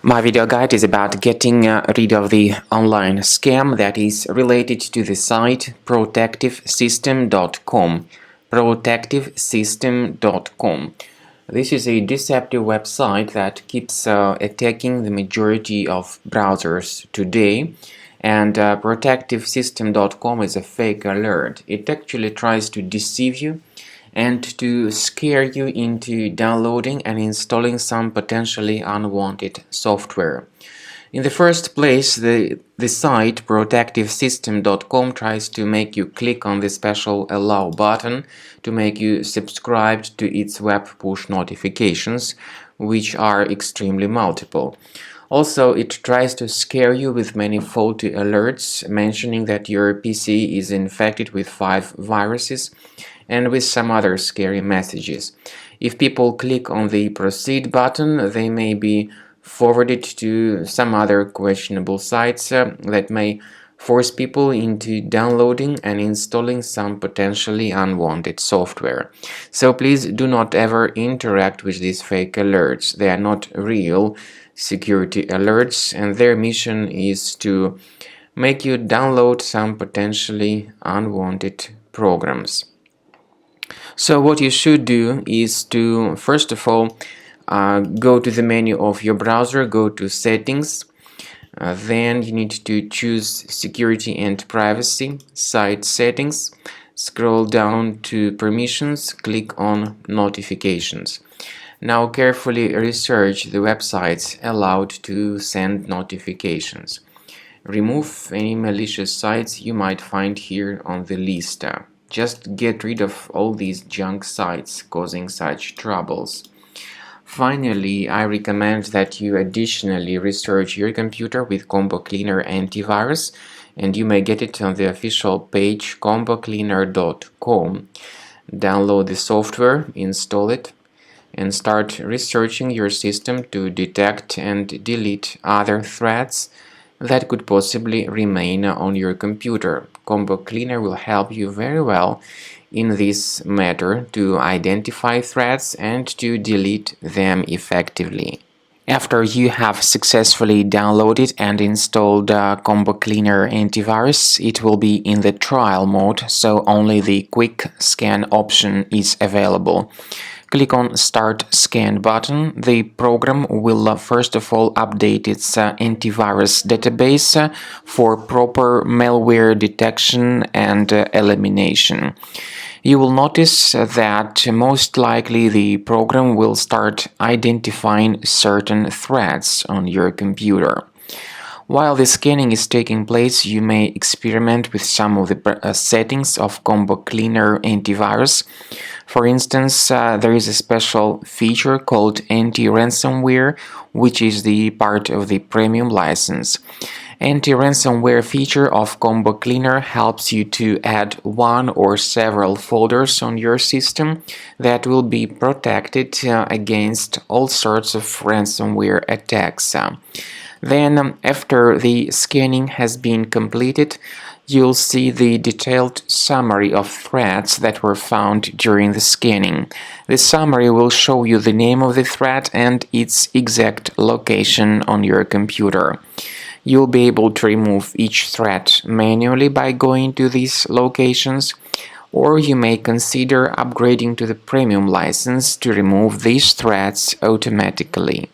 My video guide is about getting rid of the online scam that is related to the site protectivesystem.com. Protectivesystem.com. This is a deceptive website that keeps attacking the majority of browsers today, and protectivesystem.com is a fake alert. It actually tries to deceive you and to scare you into downloading and installing some potentially unwanted software. In the first place, the site protectivesystem.com tries to make you click on the special allow button to make you subscribed to its web push notifications, which are extremely multiple. Also, it tries to scare you with many faulty alerts, mentioning that your PC is infected with 5 viruses and with some other scary messages. If people click on the proceed button, they may be forwarded to some other questionable sites that may force people into downloading and installing some potentially unwanted software. So please do not ever interact with these fake alerts. They are not real security alerts, and their mission is to make you download some potentially unwanted programs. So what you should do is to, first of all, go to the menu of your browser, go to settings, then you need to choose security and privacy, site settings, scroll down to permissions, click on notifications. Now carefully research the websites allowed to send notifications. Remove any malicious sites you might find here on the list. Just get rid of all these junk sites causing such troubles. Finally, I recommend that you additionally research your computer with Combo Cleaner Antivirus, and you may get it on the official page combocleaner.com. Download the software, install it, and start researching your system to detect and delete other threats that could possibly remain on your computer. Combo Cleaner will help you very well in this matter to identify threats and to delete them effectively. After you have successfully downloaded and installed Combo Cleaner Antivirus, it will be in the trial mode, so only the quick scan option is available. Click on Start Scan button. The program will first of all update its antivirus database for proper malware detection and elimination. You will notice that most likely the program will start identifying certain threats on your computer. While the scanning is taking place, you may experiment with some of the settings of Combo Cleaner Antivirus. For instance, there is a special feature called Anti-Ransomware, which is the part of the premium license. Anti-ransomware feature of Combo Cleaner helps you to add one or several folders on your system that will be protected against all sorts of ransomware attacks. Then, after the scanning has been completed, you'll see the detailed summary of threats that were found during the scanning. The summary will show you the name of the threat and its exact location on your computer. You'll be able to remove each threat manually by going to these locations, or you may consider upgrading to the premium license to remove these threats automatically.